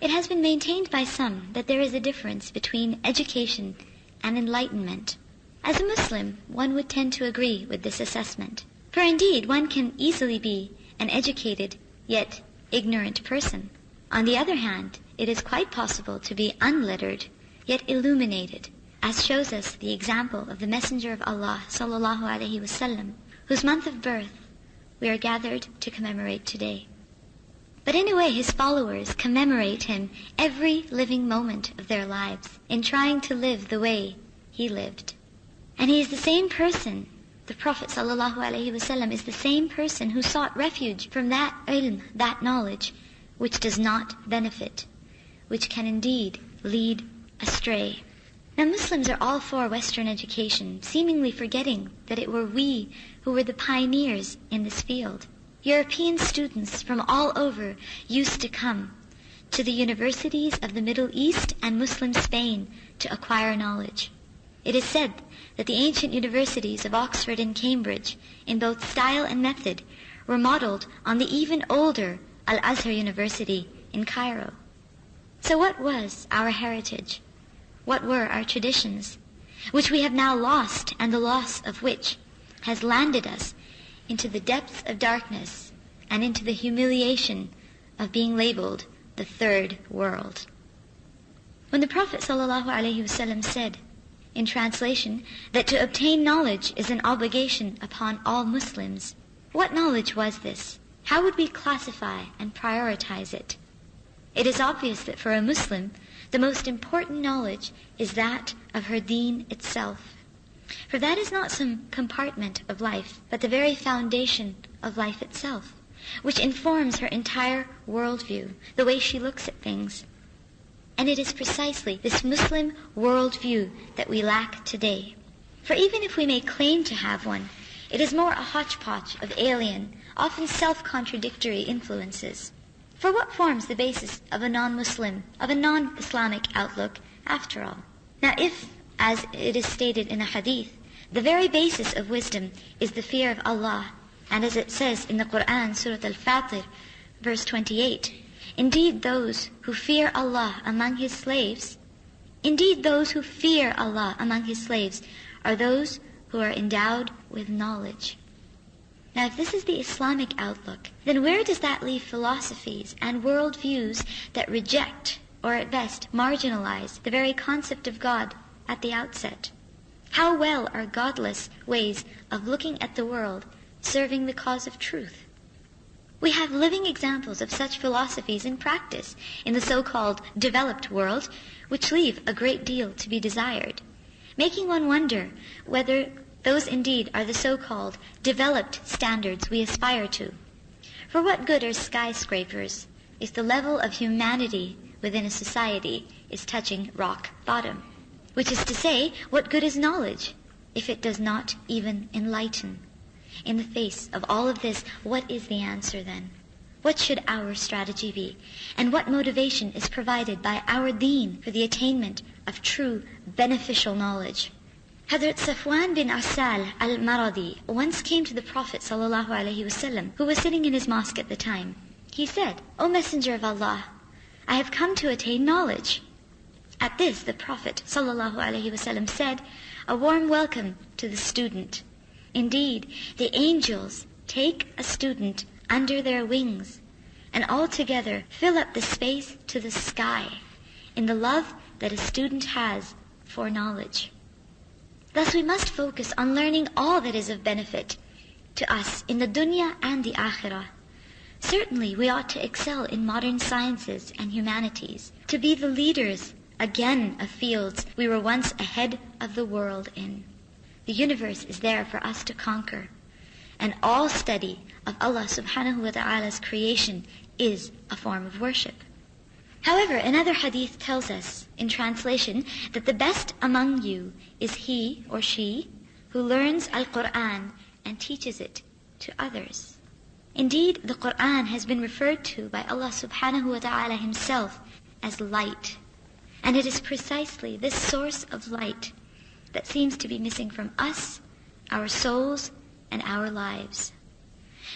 It has been maintained by some that there is a difference between education and enlightenment. As a Muslim, one would tend to agree with this assessment. For indeed, one can easily be an educated yet ignorant person. On the other hand, it is quite possible to be unlettered yet illuminated, as shows us the example of the Messenger of Allah sallallahu alaihi wasallam, whose month of birth we are gathered to commemorate today. But in a way, his followers commemorate him every living moment of their lives in trying to live the way he lived. And he is the same person, the Prophet sallallahu alaihi wasallam is the same person who sought refuge from that ilm, that knowledge, which does not benefit, which can indeed lead astray. Now Muslims are all for Western education, seemingly forgetting that it were we who were the pioneers in this field. European students from all over used to come to the universities of the Middle East and Muslim Spain to acquire knowledge. It is said that the ancient universities of Oxford and Cambridge, in both style and method, were modeled on the even older Al-Azhar University in Cairo. So what was our heritage? What were our traditions, which we have now lost, and the loss of which has landed us into the depths of darkness and into the humiliation of being labeled the third world? When the Prophet ﷺ said, in translation, that to obtain knowledge is an obligation upon all Muslims, what knowledge was this? How would we classify and prioritize it? It is obvious that for a Muslim, the most important knowledge is that of her deen itself. For that is not some compartment of life, but the very foundation of life itself, which informs her entire worldview, the way she looks at things. And it is precisely this Muslim worldview that we lack today. For even if we may claim to have one, it is more a hodgepodge of alien, often self-contradictory influences. For what forms the basis of a non-Muslim, of a non-Islamic outlook, after all? Now if
As it is stated in a hadith, the very basis of wisdom is the fear of Allah. And as it says in the Quran, Surah Al-Fatir, verse 28, indeed those who fear Allah among His slaves are those who are endowed with knowledge. Now, if this is the Islamic outlook, then where does that leave philosophies and worldviews that reject, or at best marginalize, the very concept of God at the outset? How well are godless ways of looking at the world serving the cause of truth? We have living examples of such philosophies in practice in the so-called developed world, which leave a great deal to be desired, making one wonder whether those indeed are the so-called developed standards we aspire to. For what good are skyscrapers if the level of humanity within a society is touching rock bottom? Which is to say, what good is knowledge if it does not even enlighten? In the face of all of this, what is the answer then? What should our strategy be? And what motivation is provided by our deen for the attainment of true beneficial knowledge? Hazrat Safwan bin Asal al-Maradi once came to the Prophet ﷺ, who was sitting in his mosque at the time. He said, "O Messenger of Allah, I have come to attain knowledge." At this, the Prophet ﷺ said, "A warm welcome to the student. Indeed, the angels take a student under their wings and all together fill up the space to the sky in the love that a student has for knowledge." Thus we must focus on learning all that is of benefit to us in the dunya and the akhirah. Certainly we ought to excel in modern sciences and humanities, to be the leaders again of fields we were once ahead of the world in. The universe is there for us to conquer, and all study of Allah subhanahu wa ta'ala's creation is a form of worship. However, another hadith tells us, in translation, that the best among you is he or she who learns Al-Qur'an and teaches it to others. Indeed, the Qur'an has been referred to by Allah subhanahu wa ta'ala Himself as light. And it is precisely this source of light that seems to be missing from us, our souls, and our lives.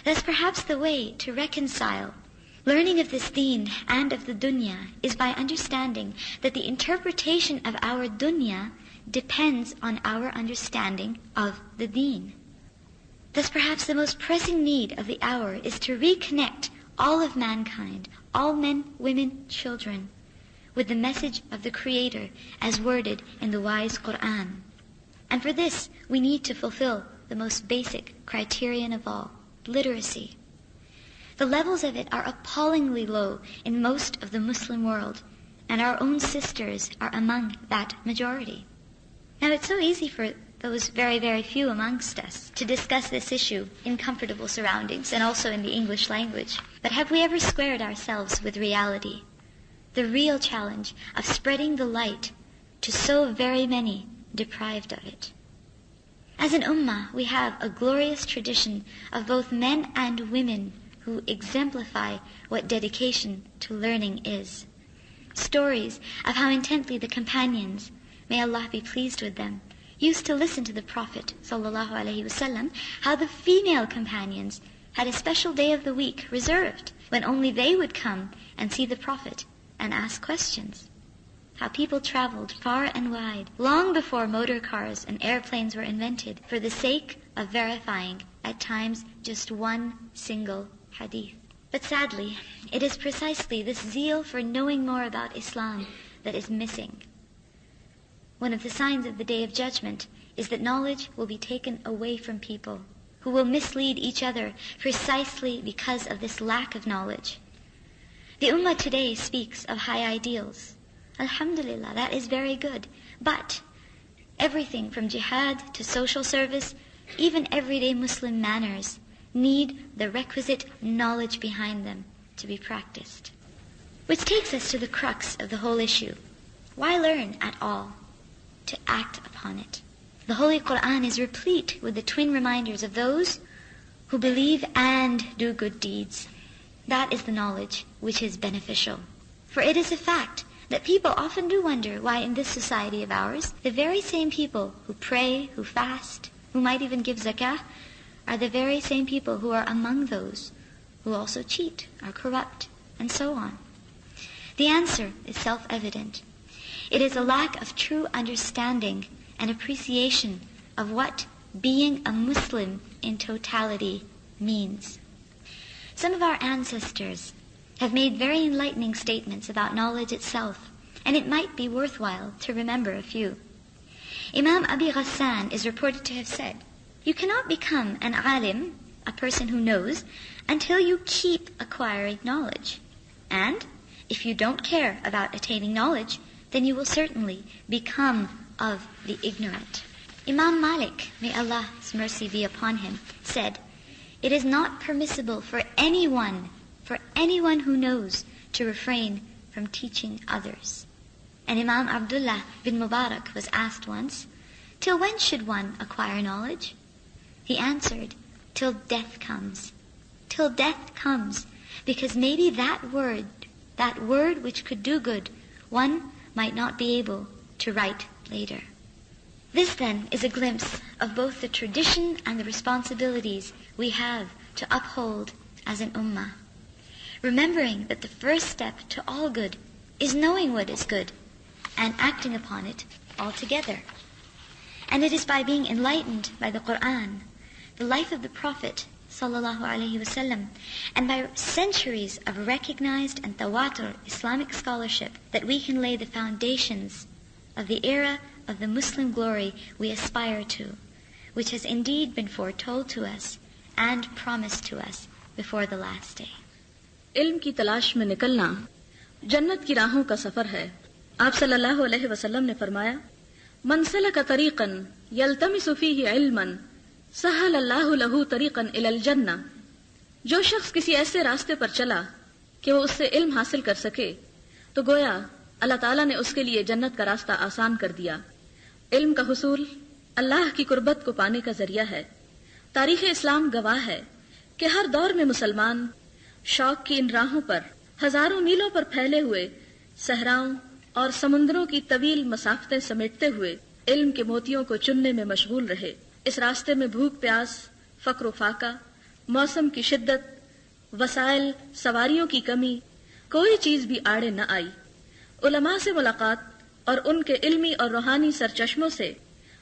Thus perhaps the way to reconcile learning of this deen and of the dunya is by understanding that the interpretation of our dunya depends on our understanding of the deen. Thus perhaps the most pressing need of the hour is to reconnect all of mankind, all men, women, children, with the message of the Creator as worded in the wise Qur'an. And for this we need to fulfill the most basic criterion of all, literacy. The levels of it are appallingly low in most of the Muslim world, and our own sisters are among that majority. Now it's so easy for those very, very few amongst us to discuss this issue in comfortable surroundings and also in the English language. But have we ever squared ourselves with reality? The real challenge of spreading the light to so very many deprived of it. As an ummah, we have a glorious tradition of both men and women who exemplify what dedication to learning is. Stories of how intently the companions, may Allah be pleased with them, used to listen to the Prophet ﷺ, how the female companions had a special day of the week reserved when only they would come and see the Prophet and ask questions. How people traveled far and wide, long before motor cars and airplanes were invented, for the sake of verifying, at times, just one single hadith. But sadly, it is precisely this zeal for knowing more about Islam that is missing. One of the signs of the Day of Judgment is that knowledge will be taken away from people, who will mislead each other precisely because of this lack of knowledge. The Ummah today speaks of high ideals. Alhamdulillah, that is very good. But everything from jihad to social service, even everyday Muslim manners, need the requisite knowledge behind them to be practiced. Which takes us to the crux of the whole issue. Why learn at all? To act upon it. The Holy Qur'an is replete with the twin reminders of those who believe and do good deeds. That is the knowledge which is beneficial. For it is a fact that people often do wonder why in this society of ours, the very same people who pray, who fast, who might even give zakah, are the very same people who are among those who also cheat, are corrupt, and so on. The answer is self-evident. It is a lack of true understanding and appreciation of what being a Muslim in totality means. Some of our ancestors have made very enlightening statements about knowledge itself, and it might be worthwhile to remember a few. Imam Abi Ghassan is reported to have said, "You cannot become an alim, a person who knows, until you keep acquiring knowledge. And if you don't care about attaining knowledge, then you will certainly become of the ignorant." Imam Malik, may Allah's mercy be upon him, said, "It is not permissible for anyone who knows to refrain from teaching others." And Imam Abdullah bin Mubarak was asked once, "Till when should one acquire knowledge?" He answered, "Till death comes. Till death comes, because maybe that word which could do good, one might not be able to write later." This then is a glimpse of both the tradition and the responsibilities we have to uphold as an ummah. Remembering that the first step to all good is knowing what is good and acting upon it altogether. And it is by being enlightened by the Qur'an, the life of the Prophet sallallahu alaihi wasallam, and by centuries of recognized and tawatur Islamic scholarship that we can lay the foundations of the era of the Muslim glory we aspire to, which has indeed been foretold to us and promised to us before the last day.
علم کی تلاش میں نکلنا جنت کی راہوں کا سفر ہے. آپ صلی اللہ علیہ وسلم نے فرمایا، من سلک طریقا یلتمس فیہ علما سہل اللہ لہ طریقا الی الجنہ. جو شخص کسی ایسے راستے پر چلا کہ وہ اس سے علم حاصل کر سکے تو گویا اللہ تعالیٰ نے اس کے لیے جنت کا راستہ آسان کر دیا. علم کا حصول اللہ کی قربت کو پانے کا ذریعہ ہے. تاریخ اسلام گواہ ہے کہ ہر دور میں مسلمان شوق کی ان راہوں پر ہزاروں میلوں پر پھیلے ہوئے صحراؤں اور سمندروں کی طویل مسافتیں سمیٹتے ہوئے علم کے موتیوں کو چننے میں مشغول رہے. اس راستے میں بھوک پیاس، فقر و فاقہ، موسم کی شدت، وسائل، سواریوں کی کمی، کوئی چیز بھی آڑے نہ آئی. علماء سے ملاقات اور ان کے علمی اور روحانی سرچشموں سے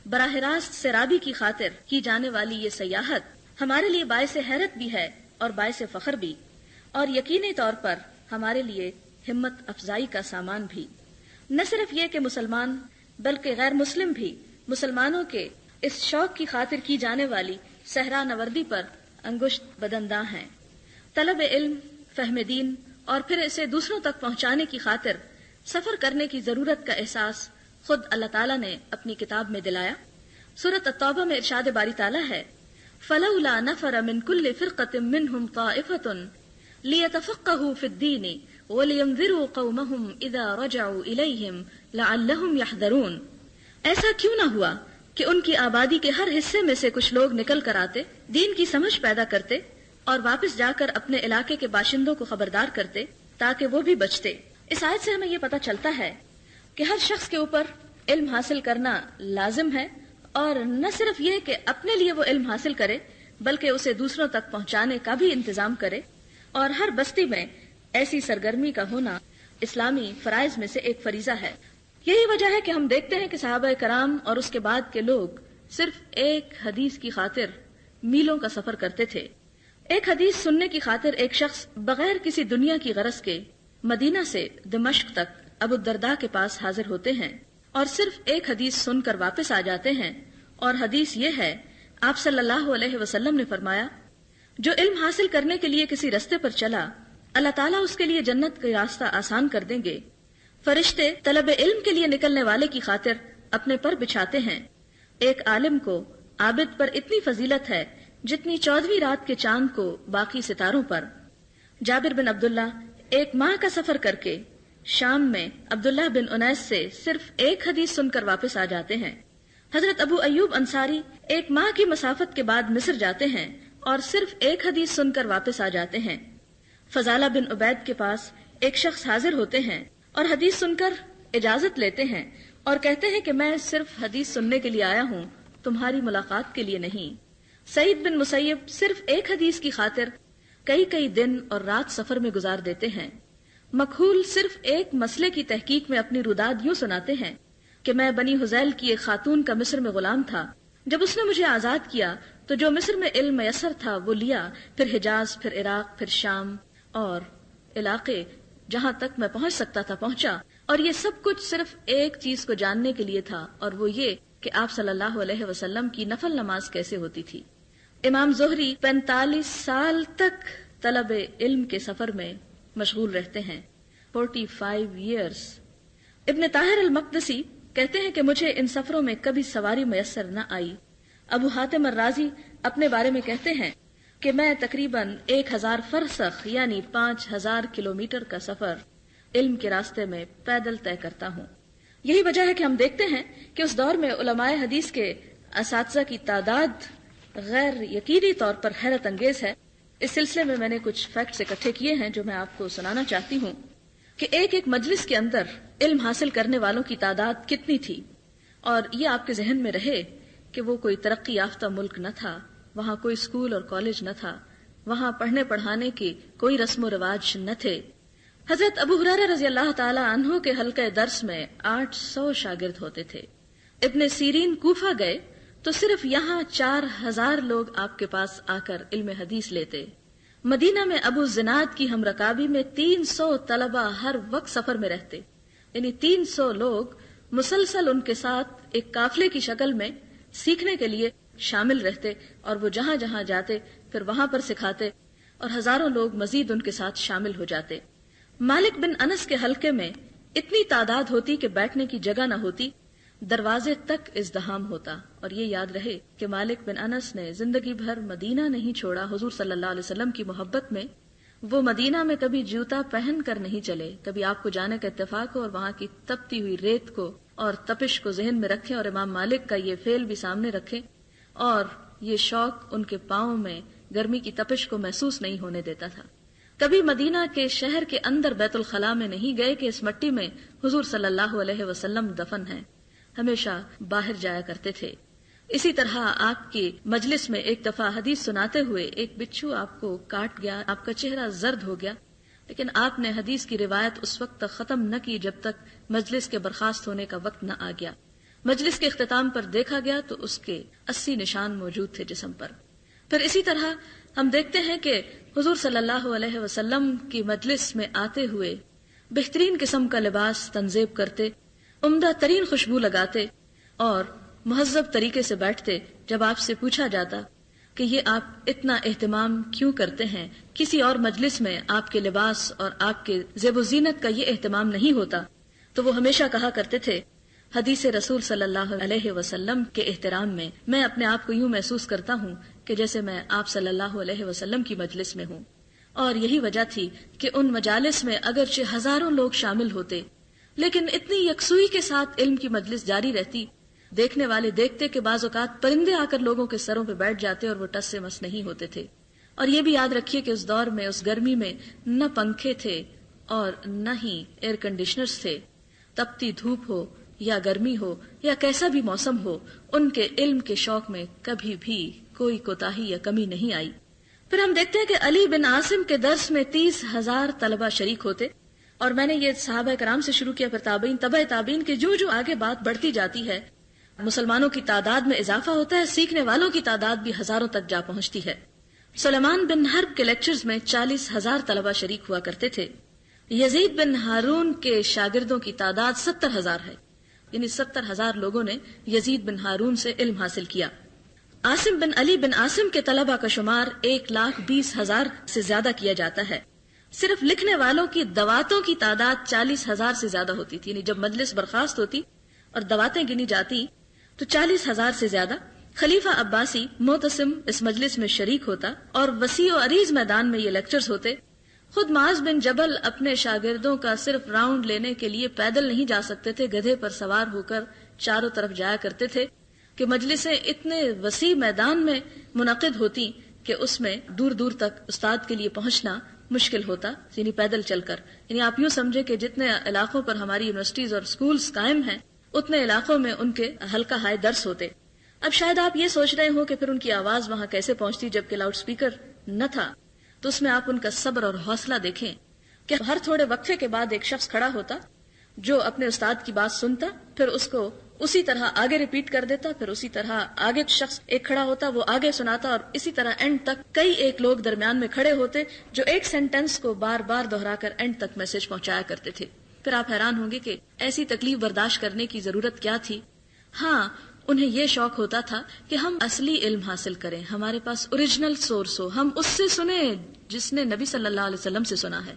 براہ راست سیرابی کی خاطر کی جانے والی یہ سیاحت ہمارے لیے باعث حیرت بھی ہے اور باعث فخر بھی، اور یقینی طور پر ہمارے لیے ہمت افزائی کا سامان بھی. نہ صرف یہ کہ مسلمان بلکہ غیر مسلم بھی مسلمانوں کے اس شوق کی خاطر کی جانے والی صحرا نوردی پر انگشت بدنداں ہیں. طلب علم، فہم دین اور پھر اسے دوسروں تک پہنچانے کی خاطر سفر کرنے کی ضرورت کا احساس خود اللہ تعالیٰ نے اپنی کتاب میں دلایا. سورۃ التوبہ میں ارشاد باری تعالیٰ ہے، فَلَوْلَا نَفَرَ مِن كُلِّ فِرْقَةٍ مِّنْهُمْ طَائِفَةٌ لِيَتَفَقَّهُوا فِي الدِّينِ وَلِيَنذِرُوا قَوْمَهُمْ إِذَا رَجَعُوا إِلَيْهِمْ لَعَلَّهُمْ يَحْذَرُونَ. ایسا کیوں نہ ہوا کہ ان کی آبادی کے ہر حصے میں سے کچھ لوگ نکل کر آتے، دین کی سمجھ پیدا کرتے اور واپس جا کر اپنے علاقے کے باشندوں کو خبردار کرتے تاکہ وہ بھی بچتے. اس آیت سے ہمیں یہ پتہ چلتا ہے کہ ہر شخص کے اوپر علم حاصل کرنا لازم ہے، اور نہ صرف یہ کہ اپنے لیے وہ علم حاصل کرے بلکہ اسے دوسروں تک پہنچانے کا بھی انتظام کرے. اور ہر بستی میں ایسی سرگرمی کا ہونا اسلامی فرائض میں سے ایک فریضہ ہے. یہی وجہ ہے کہ ہم دیکھتے ہیں کہ صحابہ کرام اور اس کے بعد کے لوگ صرف ایک حدیث کی خاطر میلوں کا سفر کرتے تھے. ایک حدیث سننے کی خاطر ایک شخص بغیر کسی دنیا کی غرض کے مدینہ سے دمشق تک ابو الدرداء کے پاس حاضر ہوتے ہیں اور صرف ایک حدیث سن کر واپس آ جاتے ہیں. اور حدیث یہ ہے، آپ صلی اللہ علیہ وسلم نے فرمایا، جو علم حاصل کرنے کے لیے کسی رستے پر چلا اللہ تعالیٰ اس کے لیے جنت کا راستہ آسان کر دیں گے. فرشتے طلب علم کے لیے نکلنے والے کی خاطر اپنے پر بچھاتے ہیں. ایک عالم کو عابد پر اتنی فضیلت ہے جتنی 14ویں رات کے چاند کو باقی ستاروں پر. جابر بن عبداللہ ایک ماہ کا سفر کر کے شام میں عبداللہ بن انیس سے صرف ایک حدیث سن کر واپس آ جاتے ہیں. حضرت ابو ایوب انصاری ایک ماہ کی مسافت کے بعد مصر جاتے ہیں اور صرف ایک حدیث سن کر واپس آ جاتے ہیں. فضالہ بن عبید کے پاس ایک شخص حاضر ہوتے ہیں اور حدیث سن کر اجازت لیتے ہیں اور کہتے ہیں کہ میں صرف حدیث سننے کے لیے آیا ہوں، تمہاری ملاقات کے لیے نہیں۔ سعید بن مسیب صرف ایک حدیث کی خاطر کئی کئی دن اور رات سفر میں گزار دیتے ہیں۔ مکحول صرف ایک مسئلے کی تحقیق میں اپنی روداد یوں سناتے ہیں کہ میں بنی حذیل کی ایک خاتون کا مصر میں غلام تھا، جب اس نے مجھے آزاد کیا تو جو مصر میں علم میسر تھا وہ لیا، پھر حجاز، پھر عراق، پھر شام اور علاقے جہاں تک میں پہنچ سکتا تھا پہنچا، اور یہ سب کچھ صرف ایک چیز کو جاننے کے لیے تھا، اور وہ یہ کہ آپ صلی اللہ علیہ وسلم کی نفل نماز کیسے ہوتی تھی۔ امام زہری 45 سال تک طلب علم کے سفر میں مشغول رہتے ہیں، 45 years۔ ابن طاہر المقدسی کہتے ہیں کہ مجھے ان سفروں میں کبھی سواری میسر نہ آئی۔ ابو حاتم الرازی اپنے بارے میں کہتے ہیں کہ میں تقریباً 1000 فرسخ یعنی 5000 کلومیٹر کا سفر علم کے راستے میں پیدل طے کرتا ہوں۔ یہی وجہ ہے کہ ہم دیکھتے ہیں کہ اس دور میں علماء حدیث کے اساتذہ کی تعداد غیر یقینی طور پر حیرت انگیز ہے۔ اس سلسلے میں نے کچھ فیکٹس اکٹھے کیے ہیں جو میں آپ کو سنانا چاہتی ہوں کہ ایک مجلس کے اندر علم حاصل کرنے والوں کی تعداد کتنی تھی، اور یہ آپ کے ذہن میں رہے کہ وہ کوئی ترقی یافتہ ملک نہ تھا، وہاں کوئی اسکول اور کالج نہ تھا، وہاں پڑھنے پڑھانے کے کوئی رسم و رواج نہ تھے۔ حضرت ابو ہریرہ رضی اللہ تعالی عنہ کے حلقہ درس میں 800 شاگرد ہوتے تھے۔ ابن سیرین کوفہ گئے تو صرف یہاں 4000 لوگ آپ کے پاس آ کر علم حدیث لیتے۔ مدینہ میں ابو زناد کی ہم رکابی میں 300 طلبہ ہر وقت سفر میں رہتے، یعنی 300 لوگ مسلسل ان کے ساتھ ایک قافلے کی شکل میں سیکھنے کے لیے شامل رہتے، اور وہ جہاں جہاں جاتے پھر وہاں پر سکھاتے، اور ہزاروں لوگ مزید ان کے ساتھ شامل ہو جاتے۔ مالک بن انس کے حلقے میں اتنی تعداد ہوتی کہ بیٹھنے کی جگہ نہ ہوتی، دروازے تک ازدحام ہوتا۔ اور یہ یاد رہے کہ مالک بن انس نے زندگی بھر مدینہ نہیں چھوڑا، حضور صلی اللہ علیہ وسلم کی محبت میں وہ مدینہ میں کبھی جوتا پہن کر نہیں چلے۔ کبھی آپ کو جانے کا اتفاق ہو اور وہاں کی تپتی ہوئی ریت کو اور تپش کو ذہن میں رکھیں، اور امام مالک کا یہ فعل بھی سامنے رکھیں، اور یہ شوق ان کے پاؤں میں گرمی کی تپش کو محسوس نہیں ہونے دیتا تھا۔ کبھی مدینہ کے شہر کے اندر بیت الخلاء میں نہیں گئے کہ اس مٹی میں حضور صلی اللہ علیہ وسلم دفن ہیں، ہمیشہ باہر جایا کرتے تھے۔ اسی طرح آپ کی مجلس میں ایک دفعہ حدیث سناتے ہوئے ایک بچھو آپ کو کاٹ گیا، آپ کا چہرہ زرد ہو گیا، لیکن آپ نے حدیث کی روایت اس وقت تک ختم نہ کی جب تک مجلس کے برخاست ہونے کا وقت نہ آ گیا۔ مجلس کے اختتام پر دیکھا گیا تو اس کے 80 نشان موجود تھے جسم پر۔ پھر اسی طرح ہم دیکھتے ہیں کہ حضور صلی اللہ علیہ وسلم کی مجلس میں آتے ہوئے بہترین قسم کا لباس تنزیب کرتے، عمدہ ترین خوشبو لگاتے اور مہذب طریقے سے بیٹھتے۔ جب آپ سے پوچھا جاتا کہ یہ آپ اتنا اہتمام کیوں کرتے ہیں، کسی اور مجلس میں آپ کے لباس اور آپ کے زیب و زینت کا یہ اہتمام نہیں ہوتا، تو وہ ہمیشہ کہا کرتے تھے، حدیث رسول صلی اللہ علیہ وسلم کے احترام میں میں اپنے آپ کو یوں محسوس کرتا ہوں کہ جیسے میں آپ صلی اللہ علیہ وسلم کی مجلس میں ہوں۔ اور یہی وجہ تھی کہ ان مجالس میں اگرچہ ہزاروں لوگ شامل ہوتے، لیکن اتنی یکسوئی کے ساتھ علم کی مجلس جاری رہتی، دیکھنے والے دیکھتے کہ بعض اوقات پرندے آ کر لوگوں کے سروں پہ بیٹھ جاتے اور وہ ٹس سے مس نہیں ہوتے تھے۔ اور یہ بھی یاد رکھیے کہ اس دور میں، اس گرمی میں نہ پنکھے تھے اور نہ ہی ایئر کنڈیشنرز تھے۔ تپتی دھوپ ہو یا گرمی ہو یا کیسا بھی موسم ہو، ان کے علم کے شوق میں کبھی بھی کوئی کوتاہی یا کمی نہیں آئی۔ پھر ہم دیکھتے ہیں کہ علی بن عاصم کے درس میں 30,000 طلبہ شریک ہوتے، اور میں نے یہ صحابہ کرام سے شروع کیا، پھر تابعین، تبع تابعین کے جو آگے بات بڑھتی جاتی ہے، مسلمانوں کی تعداد میں اضافہ ہوتا ہے، سیکھنے والوں کی تعداد بھی ہزاروں تک جا پہنچتی ہے۔ سلیمان بن حرب کے لیکچرز میں 40,000 طلبہ شریک ہوا کرتے تھے۔ یزید بن ہارون کے شاگردوں کی تعداد 70,000 ہے، یعنی 70,000 لوگوں نے یزید بن ہارون سے علم حاصل کیا۔ عاصم بن علی بن عاصم کے طلبہ کا شمار 1,20,000 سے زیادہ کیا جاتا ہے۔ صرف لکھنے والوں کی دواتوں کی تعداد 40,000 سے زیادہ ہوتی تھی، یعنی جب مجلس برخاست ہوتی اور دواتیں گنی جاتی تو 40,000 سے زیادہ۔ خلیفہ عباسی معتصم اس مجلس میں شریک ہوتا اور وسیع و عریض میدان میں یہ لیکچرز ہوتے۔ خود معاذ بن جبل اپنے شاگردوں کا صرف راؤنڈ لینے کے لیے پیدل نہیں جا سکتے تھے، گدھے پر سوار ہو کر چاروں طرف جایا کرتے تھے کہ مجلسیں اتنے وسیع میدان میں منعقد ہوتی کہ اس میں دور دور تک استاد کے لیے پہنچنا مشکل ہوتا، یعنی پیدل چل کر. یعنی آپ یوں سمجھے کہ جتنے علاقوں پر ہماری یونیورسٹیز اور سکولز قائم ہیں اتنے علاقوں میں ان کے ہلکا ہائی درس ہوتے. اب شاید آپ یہ سوچ رہے ہوں کہ پھر ان کی آواز وہاں کیسے پہنچتی جبکہ لاؤڈ سپیکر نہ تھا. تو اس میں آپ ان کا صبر اور حوصلہ دیکھیں کہ ہر تھوڑے وقفے کے بعد ایک شخص کھڑا ہوتا جو اپنے استاد کی بات سنتا، پھر اس کو اسی طرح آگے ریپیٹ کر دیتا، پھر اسی طرح آگے شخص ایک کھڑا ہوتا، وہ آگے سناتا، اور اسی طرح اینڈ تک کئی ایک لوگ درمیان میں کھڑے ہوتے جو ایک سینٹنس کو بار بار دہرا کر اینڈ تک میسج پہنچایا کرتے تھے. پھر آپ حیران ہوں گے کہ ایسی تکلیف برداشت کرنے کی ضرورت کیا تھی. ہاں، انہیں یہ شوق ہوتا تھا کہ ہم اصلی علم حاصل کریں، ہمارے پاس اوریجنل سورس ہو، ہم اس سے سنیں جس نے نبی صلی اللہ علیہ وسلم سے سنا ہے.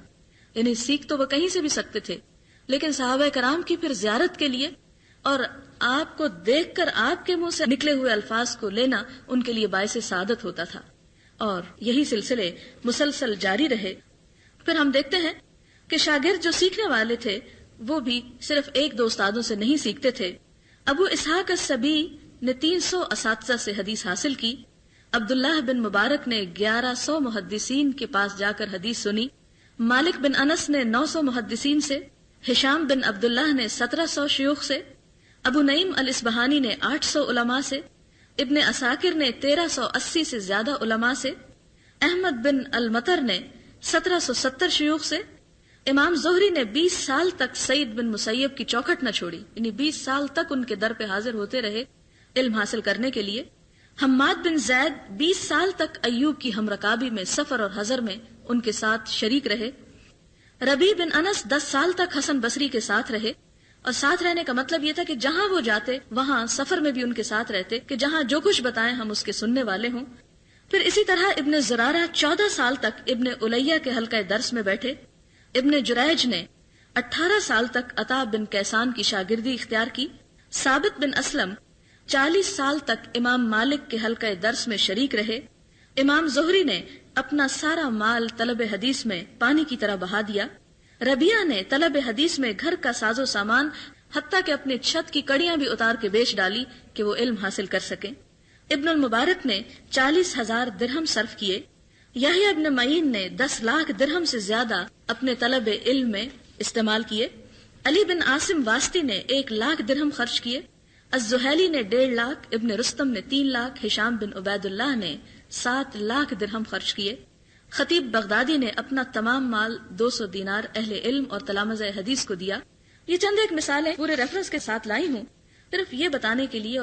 یعنی سیکھ تو وہ کہیں سے بھی سکتے تھے، لیکن صحابہ کرام کی پھر زیارت کے لیے اور آپ کو دیکھ کر آپ کے منہ سے نکلے ہوئے الفاظ کو لینا ان کے لیے باعث سعادت ہوتا تھا. اور یہی سلسلے مسلسل جاری رہے. پھر ہم دیکھتے ہیں کہ شاگرد جو سیکھنے والے تھے وہ بھی صرف ایک دو استادوں سے نہیں سیکھتے تھے. ابو اسحاق السبی نے 300 اساتذہ سے حدیث حاصل کی. عبداللہ بن مبارک نے 1100 محدثین کے پاس جا کر حدیث سنی. مالک بن انس نے 900 محدثین سے، ہشام بن عبداللہ نے 1700 شیوخ سے، ابو نعیم الاصبہانی نے 800 علماء سے، ابن عساکر نے 1380 سے زیادہ علماء سے، احمد بن المطر نے 1770 شیوخ سے، امام زہری نے 20 سال تک سعید بن مسیب کی چوکھٹ نہ چھوڑی، یعنی 20 سال تک ان کے در پہ حاضر ہوتے رہے علم حاصل کرنے کے لیے. حماد بن زید 20 سال تک ایوب کی ہم رکابی میں سفر اور حضر میں ان کے ساتھ شریک رہے. ربیع بن انس 10 سال تک حسن بصری کے ساتھ رہے، اور ساتھ رہنے کا مطلب یہ تھا کہ جہاں وہ جاتے وہاں سفر میں بھی ان کے ساتھ رہتے کہ جہاں جو کچھ بتائیں ہم اس کے سننے والے ہوں. پھر اسی طرح ابن زرارہ 14 سال تک ابن الیہ کے حلقہ درس میں بیٹھے. ابن جریج نے 18 سال تک عطا بن کیسان کی شاگردی اختیار کی. ثابت بن اسلم 40 سال تک امام مالک کے حلقہ درس میں شریک رہے. امام زہری نے اپنا سارا مال طلب حدیث میں پانی کی طرح بہا دیا. ربیعہ نے طلب حدیث میں گھر کا ساز و سامان حتیٰ کہ اپنے چھت کی کڑیاں بھی اتار کے بیچ ڈالی کہ وہ علم حاصل کر سکیں. ابن المبارک نے 40,000 درہم صرف کیے. یحییٰ ابن معین نے 10 لاکھ درہم سے زیادہ اپنے طلب علم میں استعمال کیے. علی بن عاصم واسطی نے 1 لاکھ درہم خرچ کیے. الزہیلی نے 1.5 لاکھ، ابن رستم نے 3 لاکھ، ہشام بن عبید اللہ نے 7 لاکھ درہم خرچ کیے. خطیب بغدادی نے اپنا تمام مال 200 دینار اہل علم اور تلامذہ حدیث کو دیا. یہ چند ایک مثالیں پورے ریفرنس کے ساتھ لائی ہوں صرف یہ بتانے کے لیے